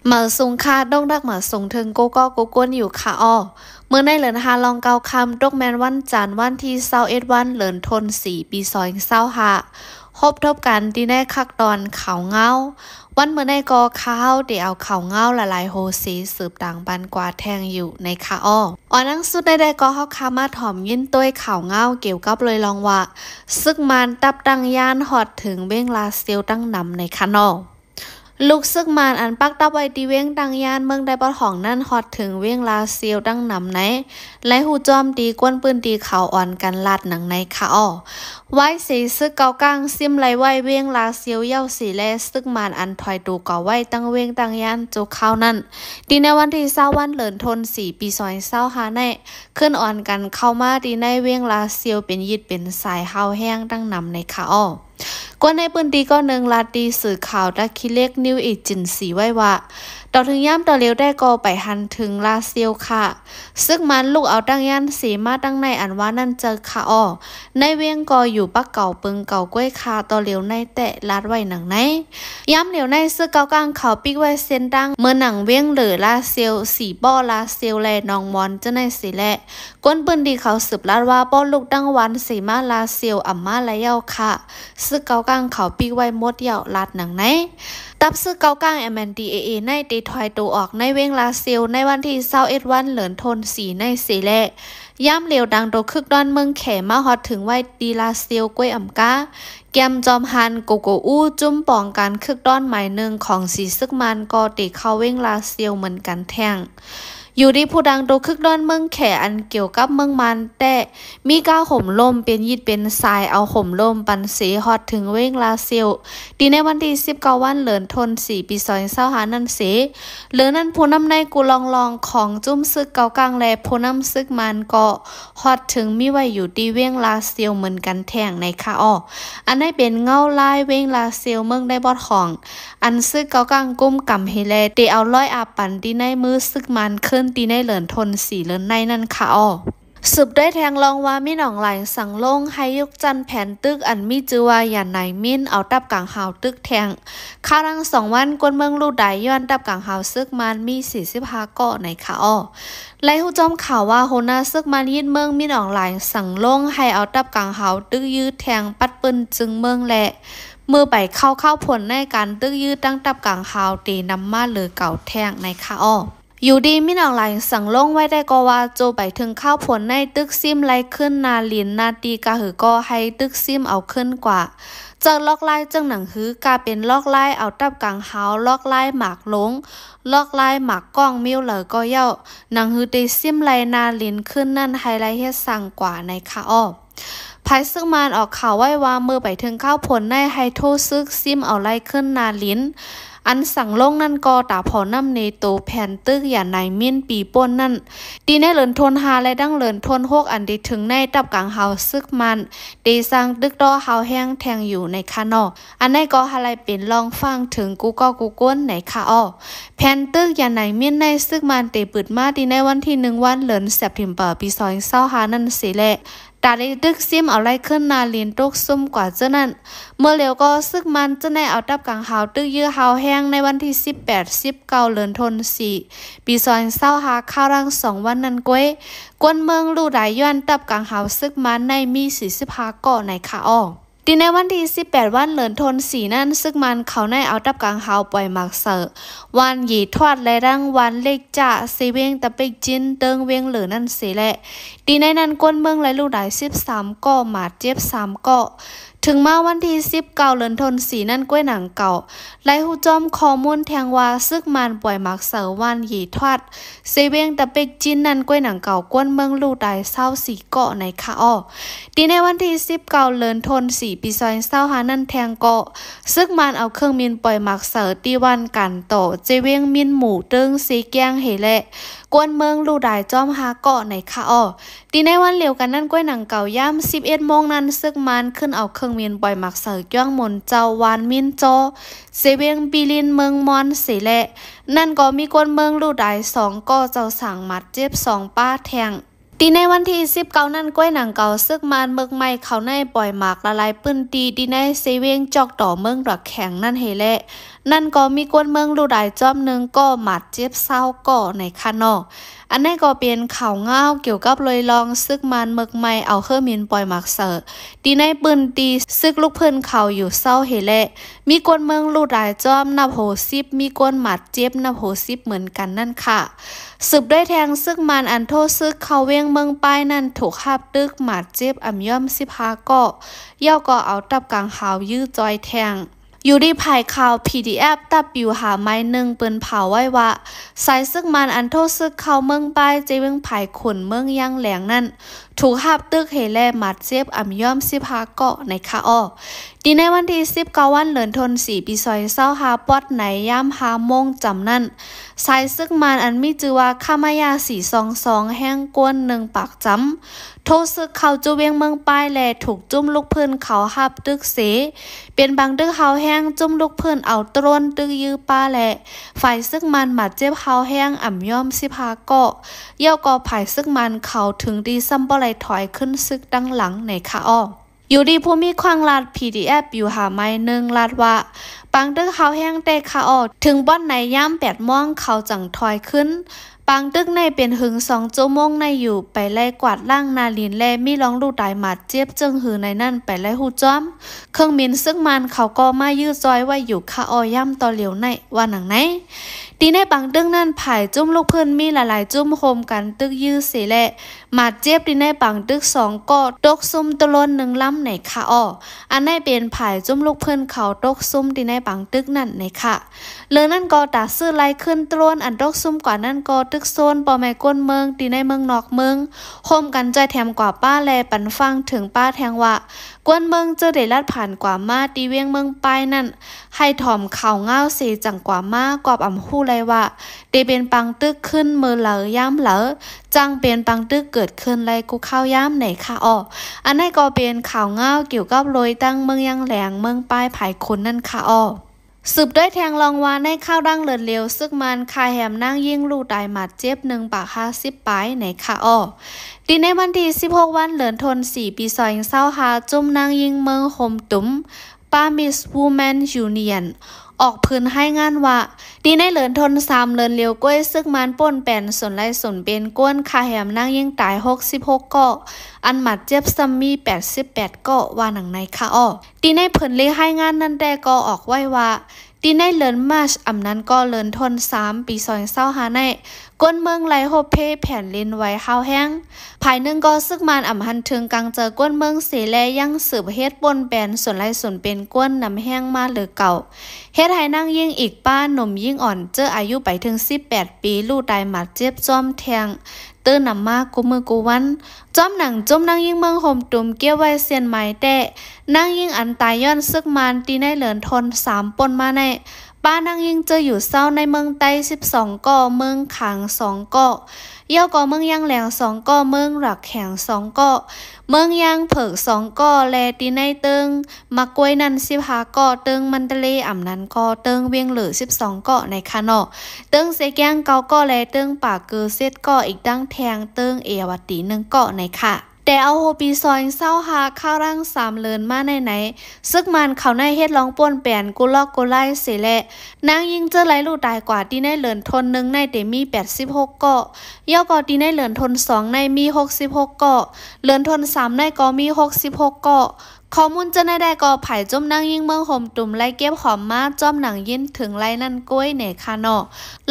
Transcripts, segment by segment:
เหมาสูงค่าดงดักเหมาสูงถึงโกก็โกก้นอยู่ค่ะอ้อเมื่อในเหลือนฮาลองเกาคำดกแมนวันจันทร์วันที่21วันเหลือนทน4 ปี2525พบทบกันที่แน่คักดอนเขาเงาวันเมื่อในกอข้าวเดี๋ยวเอาเขาเงาละลายโฮซีสืบต่างปันกว่าแทงอยู่ในค่ะอ้อนังสุดได้ก็เฮาคามาถ่อมยินต้วยเขาเงาเกี่ยวกับเลยลองว่าซึกมันตับดังย่านฮอดถึงเบ้งลาเซียวตั้งนำในค่ะนอลูกซึกมานอันปักตับไว้ที่เว้งดังยานเมืองได้ปอของนั่นฮอดถึงเว้งลาเซียวดังนำไหนและหูจอมตีกวนปืนตีเขาอ่อนกันลาดหนังในค่ะอ้อไว้สีซึกเกากลางซิมไหลไว้เว้งลาเซียวเย้าสีแลซึกมานอันถอยตูก่อไว้ตั้งเว้งตั้งยานจูเข้านั่นดีในวันที่20วันเหลินทน4 ปี2525ในขึ้นอ่อนกันเข้ามาดีในเว้งลาเซียวเป็นยิดเป็นสายเฮาแห้งดังนำในค่ะอ้อกวนในปืนดีก็หนึ่งลาดีสื่อข่าวดักคิเล็กนิวอีจินสีไว้ว่าต่อถึงย่ำต่อเลี้ยวได้ก็ไปหันถึงลาเซียวค่ะซึ่งมันลูกเอาตั้งยันสีมาตั้งในอันว่านั่นเจอค่ะอ้อในเวียงก็อยู่ปักเก่าปึงเก่าก้วยคาต่อเลี้ยวในแตะลาดไว้หนังในย้ำเลี้ยวในซื้อเก่ากลางเขาปิกไว้เส้นดังเมื่อหนังเวียงเหลือลาเซียวสีป้อลาเซียวแลนองมอนจะในสีแลกวนปืนดีเขาสืบลาดว่าป้อลูกตั้งวันสีมาลาเซียวอัมมาและเย้าค่ะซื้อเก่ากลางเขาปิกไว้มดเย้าลาดหนังในตับซื้อเก่ากลาง MNDAA ในตีถอยตัวออกในเว้งลาเซียวในวันที่21วันเหลือนทน4ในสีแลย่ำเหลียวดังโตคึกดอนเมืองแขมาฮอดถึงไว้ดีลาเซียวกล้วยอ่ำกาแกมจอมฮันโกโกอู้จุ้มป่องการคึกดอนหมายหนึ่งของสีซึกมันก็ติเข้าเว้งลาเซียวเหมือนกันแท่งอยู่ดีผู้ดังโตคึกดอนเมืองแขอันเกี่ยวกับเมืองมันแต่มีก้าวห่มลมเป็นยิดเป็นทรายเอาห่มลมปันเสฮอดถึงเว้งลาเซียวดีในวันที่19วันเหลือนทน4 ปี2525นั่นเสหรือนั่นผู้นำในกูลองของจุ้มซึกเก่ากลางแลผู้นำซึกมันก็ฮอดถึงมีไว้อยู่ดีเว้งลาเซียวเหมือนกันแท่งในค่ะอ้ออันได้เป็นเงาลายเว้งลาเซียวเมืองได้บอดของอันซึกเก่ากลางกุ้มกำเฮเลเตเอาร้อยอาปันดีในมือซึกมันขึ้นตีในเหลินทน4เหลินในนั่นค่ะอ้อสืบได้แทงลองว่ามีหนองไหลสั่งลงให้ยกจันแผ่นตึกอันมีจือว่าอย่าไหนมิ้นเอาตับกลางหาวตึกแทงข้ารัง2 วันกวนเมืองลูกใดย้อนตับกลางหาวซึกมันมี45เกาะในค่ะอ้อไล่หูจอมข่าวว่าโหนาซึกมันยิดเมืองมีหนองไหลสั่งลงให้เอาตับกลางหาวตึกยืดแทงปัดปืนจึงเมืองแหละมือไปเข้าผลในการตึกยืดตั้งตับกลางหาวตีนำมาเหลือเก่าแทงในค่ะอ้ออยู่ดีมิหนังไหลสั่งลงไว้ได้ก็ว่าโจไปถึงข้าวผลในตึกซิมไล่ขึ้นนาลินนาตีกะหือก็ให้ตึกซิมเอาขึ้นกว่าจากลอกไล่จังหนังหือกาเป็นลอกไล่เอาตับกลางเฮาลอกไล่หมากลงลอกไล่หมากก้องมิ้วเหลอก็เย้าหนังหือตีซิมไล่นาลินขึ้นนั่นไฮไลท์เฮ็ดสั่งกว่าในค่ะอ้อภายซึ่งมานออกข่าวไว้ว่ามือไปถึงข้าวผลในไฮโทซึกซิมเอาไล่ขึ้นนาลินอันสั่งลงนั่นก็ตาพอน้ำในโตแผ่นตึกอย่าไหนมิ้นปีป่นนั่นดีในเหลินทนหาและดังเหลินทน6อันดีถึงในตับกลางเฮาซึกมันดีสร้างตึกดอเฮาแห้งแทงอยู่ในคานออันในก็หาไรเป็นลองฟังถึงกูก้นในคาอ้อแผ่นตึกอย่าไหนมิ้นในซึกมันเตปืดมาดีในวันที่1วันเหลินเซปเทมเบอร์ปี2025นั่นสิแหละตาได้ดึกซิมเอาไล่ขึ้นนาลินตกซุ่มกว่าเจ้านั้นเมื่อเร็วก็ซึกมันจะได้เอาตับกลางหาวตึกยื้อหาวแห้งในวันที่18-19เหลือนทน4 ปี2025ข้าวรัง2 วันนั้นก้วยกวนเมืองลู่ได้ย้อนตับกลางหาวซึกมันในมี45เกาะในค่ะอ้อดีในวันที่18วันเหลือนทน4นั่นซึกมันเขาในเอาตับกลางหาวปล่อยหมักเสอวันหยีทอดและดังวันเล็กจ่าเซเวงตะเปกจินเติงเวงเหลือนั่นเสแหละดีในนั้นกวนเมืองและลูกได้13เกาะหมาเจ็บ3เกาะถึงมาวันที่19เหลือนทน4นั่นก้วยหนังเก่าไล่หูจอมข้อมูลแทงว่าซึกมันปล่อยหมักเสอวันหยีทอดเซเวงตะเปกจินนั่นก้วยหนังเก่ากวนเมืองลูกได้24เกาะในค่ะอ้อดีในวันที่19เหลือนทน4 ปี2025นั่นแทงเกาะซึกมันเอาเครื่องมินปล่อยหมักเสอตีวันกันโตเจเวงมินหมู่ตึงสีแกงเฮแลกวนเมืองลูกได้จอมหาเกาะในค่ะอ้อดีในวันเหลียวกันนั่นก้วยหนังเก่าย่ำ11 โมงนั้นซึกมันขึ้นเอาเครื่องมินปล่อยหมักเสอย่องมนเจ้าวานมินโจเซเวียงปีลินเมืองมอนเสแลนั่นก็มีกวนเมืองลูกได้2ก็เจ้าสั่งมัดเจ็บ2ป้าแทงตีในวันที่19นั่นก้วยหนังเก่าซึกมานเมืองใหม่เขาในปล่อยหมากละลายปื้นตีดีในเซเวงจอกต่อเมืองดอกแข็งนั่นเฮแล นั่นก็มีกวนเมืองลูดายจอมหนึ่งก็หมัดเจ็บเศร้าก่อในคานออันนี้ก็เป็นข่าวง่าวเกี่ยวกับเลยลองซึกมันเมึกไม่เอาเครื่องมินปล่อยหมักเสอดีในปืนตีซึกลูกเพื่อนเขาอยู่เศร้าเฮเละมีกวนเมืองลูดายจอมนับโหซิบมีกวนหมัดเจ็บนับโหซิบเหมือนกันนั่นค่ะสืบได้แทงซึกมันอันโทษซึกเขาเวียงเมืองป้ายนั่นถูกคาบตึกหมัดเจ็บอ่ำย่อม15ก็ย่อก็เอาตับกลางหาวยื้อจอยแทงอยู่ดีภายข่าว PDF ตับอยู่หาไม้หนึ่งปืนเผาไว้ว่าสายซึกมันอันโทษซึกเขาเมืองป้ายเจเมืองภายขุนเมืองย่างแหลงนั่นถูกหับตึกเฮแลหมัดเจ็บอ่ำย่อม15เกาะในคาอ้อดีในวันที่19วันเดือนธันวาคมปี2565ปอดไหนย่ำ5 โมงจำนั่นสายซึกมันอันมีชื่อว่าคามายา422แห้งกวน1ปากจำโทษซึกเขาจูเวียงเมืองป้ายแลถูกจุ่มลูกเพื่อนเขาหับตึกเสเป็นบางตึกเขาแห้งจุ่มลูกเพื่อนเอาตรนตึกยื้อป้าแลฝ่ายซึกมันหมัดเจ็บเขาแห้งอ่ำย่อม15เกาะเย่าก็ภายซึกมันเขาถึงดีซ้ำบ่ไหลถอยขึ้นซึกดังหลังในคาอ้ออยู่ดีผู้มีควางลาด PDF อยู่หาไม้หนึ่งลาดว่าปังตึกเขาแห้งเตะคาอ้อถึงบ่อนไหนย่ำ8 โมงเขาจังถอยขึ้นปังตึกในเป็นหึง2 ชั่วโมงในอยู่ไปไล่กวาดล่างนาลินแลมีร้องลูกตายหมัดเจ็บจึงหือในนั่นไปไล่หูจ้อมเครื่องมินซึ่งมันเขาก็มายื้อจอยไว้อยู่คาอ้อย่ำต่อเหลียวในว่าหนังไหนตีในปังตึกนั่นผายจุ่มลูกเพื่อนมีหลายๆจุ่มโฮมกันตึกยื้อเสแลหมัดเจ็บตีในปังตึก2ก็ตกซุ่มตะลน1 ลำในคาอ้ออันในเป็นผายจุ่มลูกเพื่อนเขาตกซุ่มตีในปังตึกนั่นในค่ะเรื่องนั้นก็ตาซื้อไล่ขึ้นตะลนอันตกซุ่มกว่านั้นก็ตึกโซนปอแม่ก้นเมืองตีในเมืองนอกเมืองโฮมกันใจแถมกว่าป้าแลปันฟังถึงป้าแทงว่ากวนเมืองเจอได้ลาดผ่านกว่ามาตีเวียงเมืองปลายนั่นให้ถ่อมข่าวเงาเสจังกว่ามากอบอ่ำฮู้เลยว่าได้เป็นปังตึกขึ้นมือเหลอย่ำเหลอจังเป็นปังตึกเกิดขึ้นไรกูข้าวย่ำไหนค่ะอ้ออันนี้ก็เป็นข่าวเงาเกี่ยวกับโรยตั้งเมืองยังแหลงเมืองปลายภายคนนั่นค่ะอ้อสืบด้วยแทงลองวาในข้าวดังเลินเร็วซึกมันคาแหมนั่งยิ่งลูกตายหมัดเจ็บ1 ปาก50 ปลายในค่ะอ้อดีในวันที่16วันเดือนธันวาคมปี2565จุ่มนางยิงเมืองโฮมตุ้มปามิสวูแมนยูเนียนออกพื้นให้งานว่าดีในเดือนธันวาคมเดือนเร็วก้วยซึกมันป่นแป่นสนไรสนเป็นก้นคาแหมนั่งยิงตาย66เกาะอันหมัดเจ็บซัมมี88เกาะว่าหนังในค่ะอ้อดีในเพิ่นเลยให้งานนั้นแต่ก็ออกไว้ว่าดีในเลินมาร์ชอำนั้นก็เลินทน3ปี2565ในก้นเมืองไหลโฮเพแผ่นลินไว้ข้าวแห้งภายหนึ่งก็ซึกมันอำหันถึงกังเจอก้นเมืองเสแลยังสืบเฮ็ดปนแปนส่วนไรส่วนเป็นก้นนำแห้งมาหรือเก่าเฮ็ดให้นั่งยิ่งอีกป้าหนุ่มยิ่งอ่อนเจออายุไปถึง18 ปีลูกตายหมัดเจ็บจ้อมแทงเตื้อนำมากูมือกูวันจ้อมหนังจมนั่งยิ่งเมืองโฮมตุ่มเกี้ยวไว้เซียนไม้แต่นั่งยิ่งอันตายย้อนซึกมันตีในเหลือนทน3 ปนมาในป้านางยิงเจออยู่เศร้าในเมืองใต้12 ก่อเมืองขาง2 ก่อเย่าก่อเมืองยางแหลง2 ก่อเมืองหลักแข็ง2 ก่อเมืองยางเผิก2 ก่อแลตีในเติงมักกวยนัน15 ก่อเติงมันทะเลอ่ำนั้นก่อเติงเวียงเหลือ12 ก่อในคานอเติงเสแกง9 ก่อแลเติงปากเกือเซตก่ออีกดังแทงเติงเอวตี1 ก่อในค่ะแต่เอาโฮปีซอยเศร้าหาข้าวร่าง3 เลินมาไหนซึกมันเขาในเฮ็ดร้องป่นแปนกุลอกกุไลเสแลนางยิงเจอไหลลูกตายกว่าที่ในเหลินทน1ในเตมี86 เกาะย่อก่อที่ในเหลินทน2ในมี66 เกาะเหลินทน3ในก็มี66 เกาะข้อมูลจะได้ก็ไผ่จมนางยิงเมืองโฮมตุ่มไล่เก็บหอมมาจอมหนังยินถึงไล่นั่นกล้วยในคานอ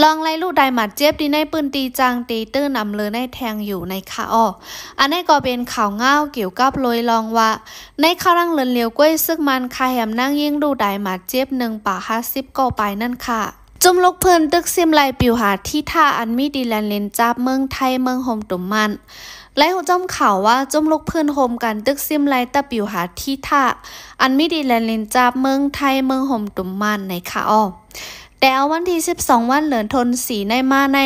ลองไล่ลูกได้หมัดเจ็บดีในปืนตีจางตีตื้อนำเลยในแทงอยู่ในคาอ้ออันนี้ก็เป็นข่าวง่าวเกี่ยวกับลอยลองว่าในข้าวรังเลินเลียวกล้วยซึกมันคาแหมนางยิงลูกได้หมัดเจ็บ1 ปาก50 ก็ไปนั่นค่ะจุ่มลูกเพิ่นตึกซิมไลปิวหาที่ท่าอันมีดีแลนเลนจับเมืองไทยเมืองโฮมตุ่มมันและหัวจอมข่าวว่าจมลูกเพื่อนโฮมกันตึกซิมไลตะปิวหาที่ท่าอันมิดีแลนลินจับเมืองไทยเมืองโฮมตุ่มมันในค่ะอ้อแต่เอาวันที่12 วันเหลือนทน4ในมาใน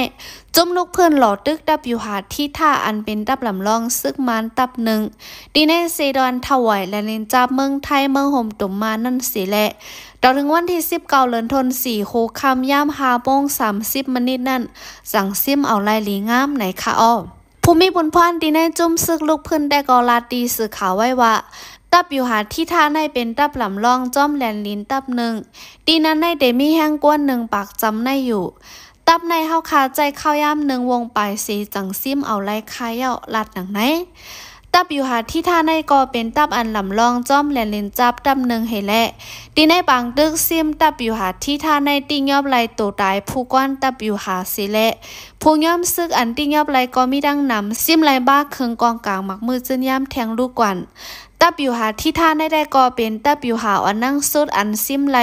จมลูกเพื่อนหล่อตึกตะปิวหาที่ท่าอันเป็นตับลำลองซึกมันตับ1ดีในเซดอนถวายแลนลินจับเมืองไทยเมืองโฮมตุ่มมันนั่นสิแหละต่อถึงวันที่19 เดือนธันวาคมโคคำย่ำ5 โมง 30 นาทีนั่นสั่งซิมเอาไล่ลีงามในค่ะอ้อผู้มีบุญพรดีในจุ่มซึกลูกเพื่อนได้กอลาตีสื่อข่าวไว้ว่า ตับอยู่หาที่ท่าในเป็นตับหลำลองจ้อมแหลนลิ้นตับหนึ่งตีนั้นในเดมีแห้งก้วนหนึ่งปากจำในอยู่ตับในเฮาคาใจข้าวย่ำหนึ่งวงปลายสีจังซิมเอาไล่คายเย้าลัดหนังไหนตับอยู่หาที่ท่าในก็เป็นตับอันลำลองจ้อมแหลนลิ้นจับตับหนึ่งให้แลตีในบางตึกซิมตับอยู่หาที่ท่าในติงยอบไลตัวตายผู้ก้อนตับอยู่หาสิแลผู้ย่อมซึกอันติงยอบไลก็มีดังนำซิมไลบ้าเคืองกองกลางมักมือจึนย่ำแทงลูกกวนตับอยู่หาที่ท่าได้ก็เป็นตับอยู่หาอันนั่งสุดอันซิมไล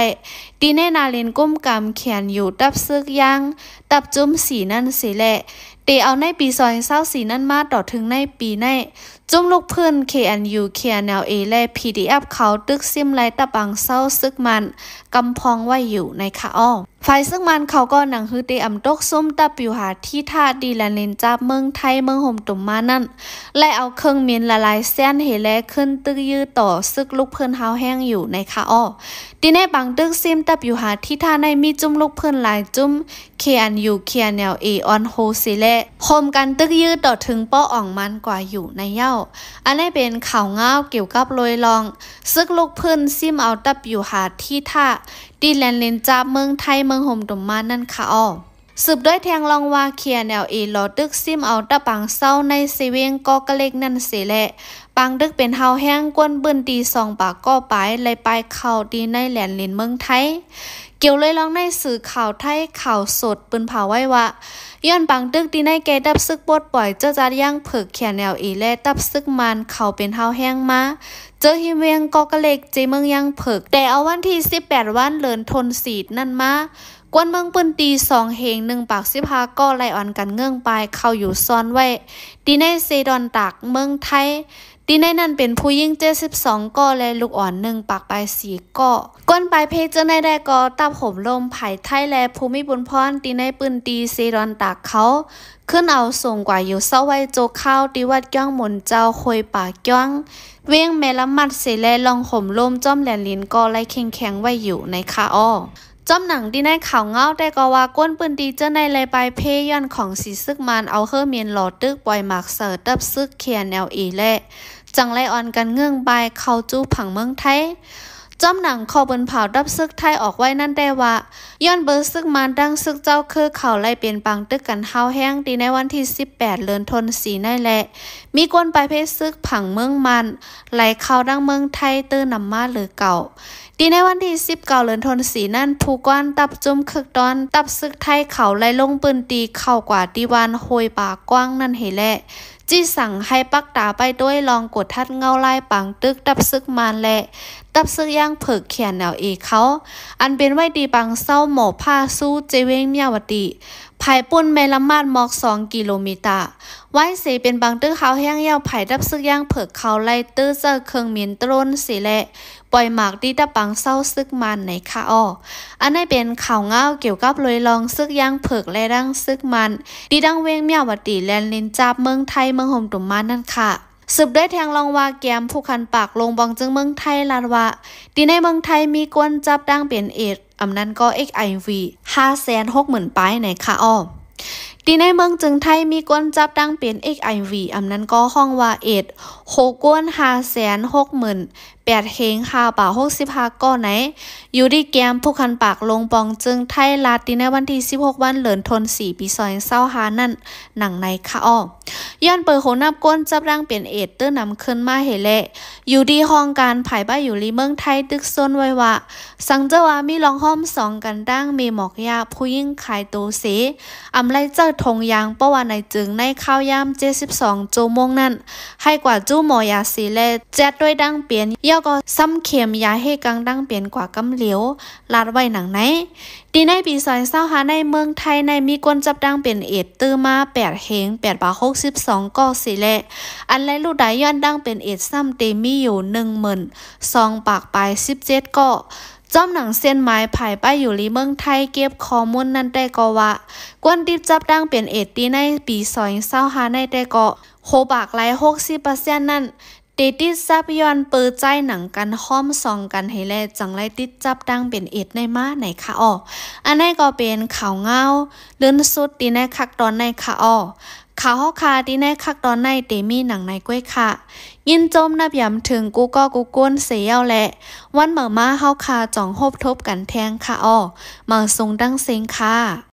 ตีในนาเลนก้มกำเขียนอยู่ตับซึกย่างตับจุ้มสีนั่นสิแหละเตเอาในปีซอยเศร้าสีนั่นมาต่อถึงในปีในจุ้มลูกเพื่อน KNU KNLA และ PDF เขาตึกซิมไลตะบังเศร้าซึกมันกำพองไว้อยู่ในคาอ้อฝ่ายซึ่งมันเขาก็หนังฮือเตอำตกซุ่มตับอยู่หาที่ท่าดีแลนเลนจับเมืองไทยเมืองห่มตุ่มมานั่นและเอาเครื่องมินละลายแซนเฮแลขึ้นตึกยืดต่อซึกลูกเพื่อนเฮาแห้งอยู่ในคาอ้อดีในบางตึกซิมตับอยู่หาที่ท่าในมีจุ้มลูกเพื่อนหลายจุ้ม KNU KNLA on hold สิแลโฮมกันตึกยืดต่อถึงป้ออ่องมันกว่าอยู่ในเย้าอันนี้เป็นข่าวง้าวเกี่ยวกับลอยลองซึกลูกเพื่อนซิมเอาตับอยู่หาที่ท่าดีแลนเลนจับเมืองไทยเมืองห่มตุ่มมานั่นค่ะอ้อสืบด้วยแทงลองว่าKNLAลอตึกซิมเอาตะปังเศร้าในเซเวงก็กะเล็กนั่นเสแหละปังดึกเป็นเฮาแห้งกวนปืนตีสองปากก็ไปเลยไปเข้าดีในแหลนเลนเมืองไทยเกี่ยวเลยลองในสื่อข่าวไทยข่าวสดปืนเผาไว้ว่าย้อนปังตึกดีในแกดับซึกปดปล่อยเจ้าจัดย่างเผิกKNLAและตับซึกมันเขาเป็นเฮาแห้งมาเจอหิมเวียงก็กะเล็กเจเมืองยังเผิกแต่เอาวันที่18วันเลินทนสีดนั่นมากวนเมืองปืนตี2เฮง1ปาก15ก็ไล่อ่อนกันเงื่องปลายเข้าอยู่ซ้อนไว้ดีในเซดอนตากเมืองไทยดีในนั้นเป็นผู้ยิ่ง72ก็และลูกอ่อน1ปากปลาย4ก็ก้นปลายเพจเจอในได้ก็ตับห่มลมไผ่ไทยและภูมิบุญพรดีในปืนตีเซดอนตากเขาขึ้นเอาส่งกว่าอยู่เศร้าไว้โจข้าวตีวัดย่องหมุนเจ้าคอยป่าย่องเวียงเมละมัดเสแลลองห่มลมจ้อมแหลนลินก็ไล่แข็งไว้อยู่ในคาอ้อจอมหนังดีในข่าวเงาได้ก็ว่าก้นปืนดีเจ้าในเลยไปเพย้อนของสีซึกมันเอาเฮอเมียนหลอดตึกปล่อยหมากเสิร์ตับซึกKNLAและจังไลออนกันเงื่องใบเข้าจู้ผังเมืองไทยจอมหนังคอบืนเผาดับซึกไทยออกไว้นั่นได้ว่าย้อนเบอร์ซึกมันดังซึกเจ้าคือเขาไล่เป็นปังตึกกันเฮาแห้งดีในวันที่18เดือนธันวาคมนั่นแหละมีกวนไปเพซึกผังเมืองมันไหลเข้าดังเมืองไทยตื้อนำมาหรือเก่าดีในวันที่19เดือนธันวาคมนั่นผู้ก้อนตับจุ่มคึกตอนตับซึกไทยเขาไล่ลงปืนตีเข้ากว่าดีวันโหยป่ากว้างนั่นเหแหละจีสั่งให้ปักตาไปด้วยลองกดทัดเงาไล่ปังตึกตับซึกมันและตับซึกย่างเผิกKNLAเขาอันเป็นไว้ดีปังเศร้าหมอผ้าสู้เจเวงเมียวดีภายปุ่นเมลมาดมอก2กิโลเมตรไว้เสเป็นบางตึกเขาแห้งยาวไผ่ดับซึกย่างเผิกเขาไล่ตื้อเจอเครื่องเมียนตรนสิแหละปล่อยหมากดีตะปังเศร้าซึกมันในคาอ้ออันนี้เป็นข่าวเงาเกี่ยวกับลอยลองซึกย่างเผิกและดังซึกมันดีดังเวงเมียวดีแลนลินจับเมืองไทยเมืองห่มตุ่มมันนั่นค่ะสืบได้แทงลองว่าแกมผู้คันปากลงบองจึงเมืองไทยลาดว่าดีในเมืองไทยมีกวนจับดังเป็นเอดอำนั้นก็ HIV 560,000 ป้ายในคาอ้อดีในเมืองจึงไทยมีกวนจับดังเป็น HIV อำนั้นก็ห้องว่าเอดโหกวน560,000 8เฮง5ป่า65ก้อไหนอยู่ดีแกมผู้คันปากลงปองจึงไทยลาดีในวันที่16วันเดือนธันวาคมปี2025นั่นหนังในคาอ้อย้อนเปิดโหนับก้นจับดังเป็นเอดตื้อนำขึ้นมาเฮแลอยู่ดีห้องการภายบ้านอยู่ลีเมืองไทยตึกซ้นไว้ว่าสังเจว่ามีรองห้อม2กันดังมีหมอกยาผู้ยิ่งขายโตเสอำไลเจอทงยางป้ว่าในจึงในข้าวยาม72ชั่วโมงนั้นให้กว่าจู้หมอยาสีและแจ๊ดด้วยดังเปลี่ยนย่อก็ซ้ำเข็มยาให้กังดังเปลี่ยนกว่ากำเหลียวลาดไว้หนังไหนดีในปี2025ในเมืองไทยในมีกวนจับดังเป็นเอดตื้อมา8เฮง8ป่า62ก็สิและอันไรลูกได้ย้อนดังเป็นเอดซ้ำเตมีอยู่12,000ปากปลาย17ก็จอมหนังเส้นไม้ไผ่ป้ายอยู่ลีเมืองไทยเก็บข้อมูลนั้นได้ก็ว่ากวนติดจับดังเป็นเอดตีในปี2025ในได้ก็โหปากไหล 60% นั่นเต ติดจับย้อนเปิดใจหนังกันห้อมซองกันให้แลจังไรติดจับดังเป็นเอ็ดในมาในค่ะอ้ออันนี้ก็เป็นข่าวเงาเลื่อนสุดตีในคักตอนในค่ะอ้อข่าวฮอกคาตีในคักตอนในเตมีหนังในก้วยค่ะยินโจมนับย้ำถึงกูก็กูก้นเสียวแหละวันเหมื่อมาเฮาคาจ่องโฮบทบกันแทงค่ะอ้อมาทรงดังเซ็งค่ะ